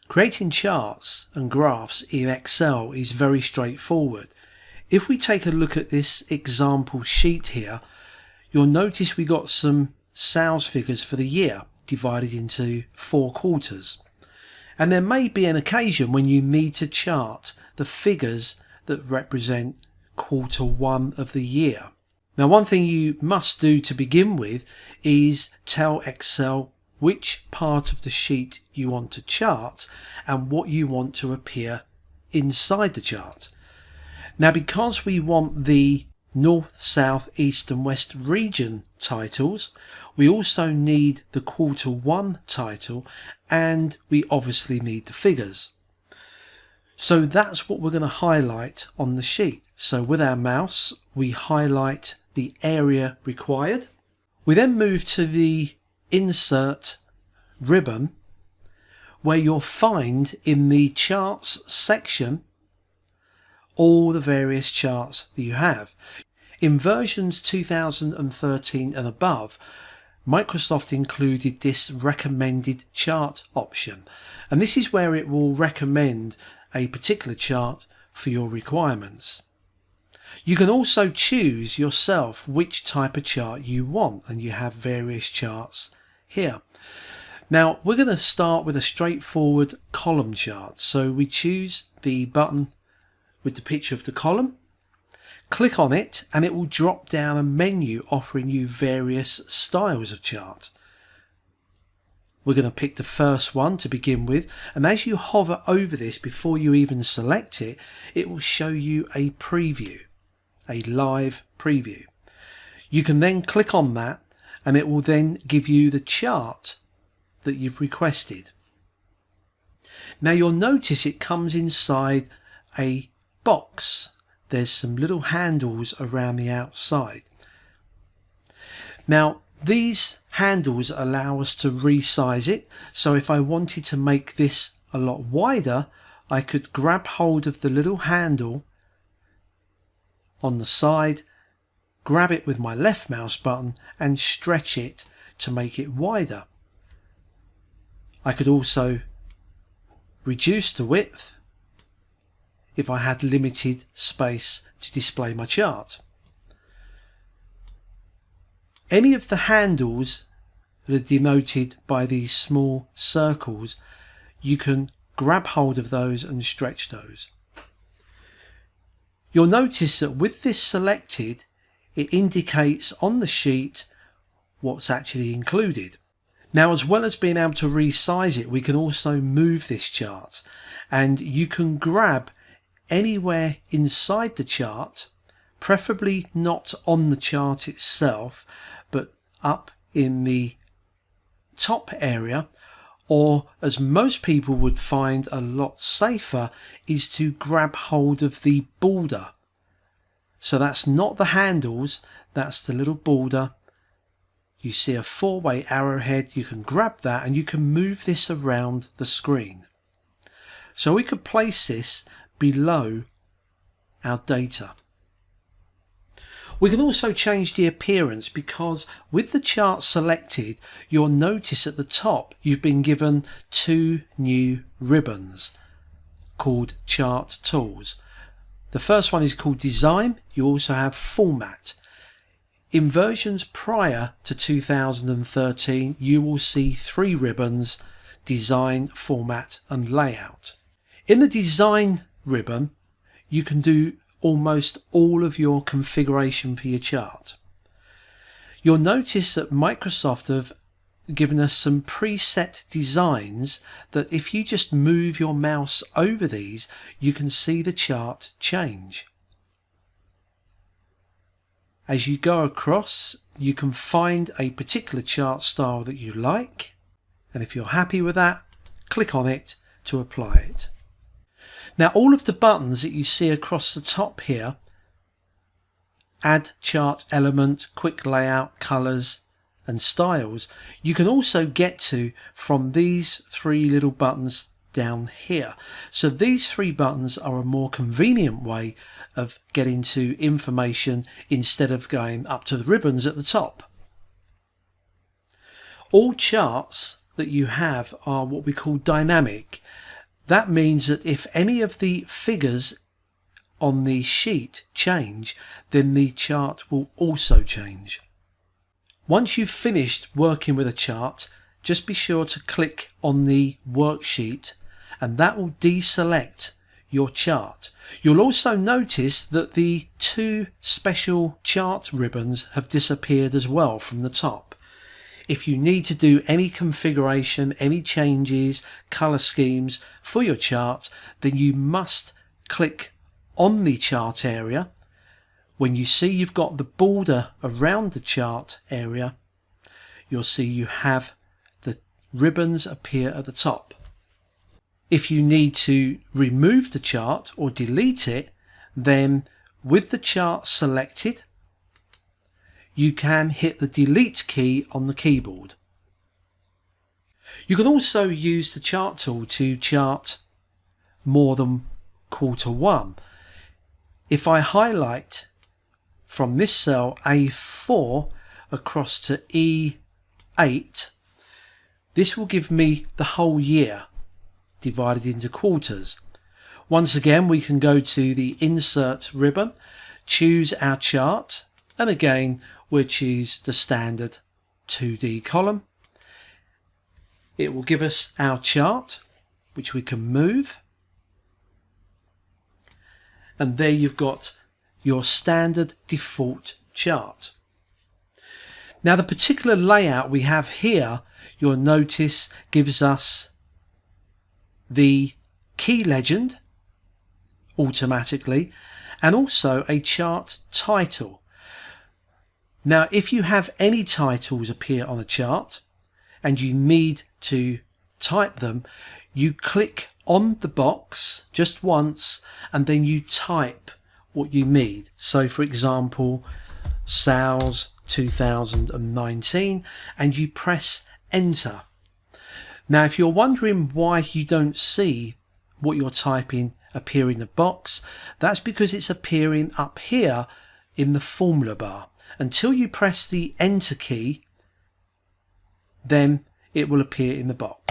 Creating charts and graphs in Excel is very straightforward. If we take a look at this example sheet here, you'll notice we got some sales figures for the year divided into 4 quarters. And there may be an occasion when you need to chart the figures that represent quarter 1 of the year. Now, one thing you must do to begin with is tell Excel which part of the sheet you want to chart and what you want to appear inside the chart. Now, because we want the North, South, East and West region titles, we also need the quarter 1 title, and we obviously need the figures. So that's what we're going to highlight on the sheet. So with our mouse, we highlight the area required. We then move to the insert ribbon, where you'll find in the charts section all the various charts that you have. In versions 2013 and above, Microsoft included this recommended chart option, and this is where it will recommend a particular chart for your requirements. You can also choose yourself which type of chart you want, and you have various charts here. Now we're going to start with a straightforward column chart. So we choose the button with the picture of the column, click on it, and it will drop down a menu offering you various styles of chart. We're going to pick the first one to begin with, and as you hover over this before you even select it, it will show you a preview, a live preview. You can then click on that and it will then give you the chart that you've requested. Now you'll notice it comes inside a box. There's some little handles around the outside. Now these handles allow us to resize it, so if I wanted to make this a lot wider, I could grab hold of the little handle on the side, grab it with my left mouse button and stretch it to make it wider. I could also reduce the width if I had limited space to display my chart. Any of the handles that are denoted by these small circles, you can grab hold of those and stretch those. You'll notice that with this selected, it indicates on the sheet what's actually included. Now, as well as being able to resize it, we can also move this chart, and you can grab anywhere inside the chart, preferably not on the chart itself, but up in the top area, or as most people would find a lot safer, is to grab hold of the border. So that's not the handles, that's the little border. You see a 4-way arrowhead, you can grab that and you can move this around the screen. So we could place this below our data. We can also change the appearance, because with the chart selected, you'll notice at the top you've been given 2 new ribbons called Chart Tools. The first one is called Design. You also have Format. In versions prior to 2013, you will see 3 ribbons: Design, Format and Layout. In the Design ribbon, you can do almost all of your configuration for your chart. You'll notice that Microsoft have given us some preset designs that if you just move your mouse over these, you can see the chart change. As you go across, you can find a particular chart style that you like, and if you're happy with that, click on it to apply it. Now all of the buttons that you see across the top here, Add Chart Element, Quick Layout, Colors and Styles, you can also get to from these 3 little buttons down here. So these 3 buttons are a more convenient way of getting to information instead of going up to the ribbons at the top. All charts that you have are what we call dynamic, That means that if any of the figures on the sheet change, then the chart will also change. Once you've finished working with a chart, just be sure to click on the worksheet and that will deselect your chart. You'll also notice that the two special chart ribbons have disappeared as well from the top. If you need to do any configuration, any changes, colour schemes for your chart, then you must click on the chart area. When you see you've got the border around the chart area, you'll see you have the ribbons appear at the top. If you need to remove the chart or delete it, then with the chart selected, you can hit the delete key on the keyboard. You can also use the chart tool to chart more than Q1. If I highlight from this cell A4 across to E8, this will give me the whole year divided into quarters. Once again, we can go to the insert ribbon, choose our chart, and again we'll choose the standard 2D column. It will give us our chart, which we can move, and there you've got your standard default chart. Now the particular layout we have here, you'll notice, gives us the key legend automatically and also a chart title. Now if you have any titles appear on a chart and you need to type them, you click on the box just once and then you type what you need. So for example, sales 2019, and you press enter. Now if you're wondering why you don't see what you're typing appear in the box, that's because it's appearing up here in the formula bar. Until you press the enter key, then it will appear in the box.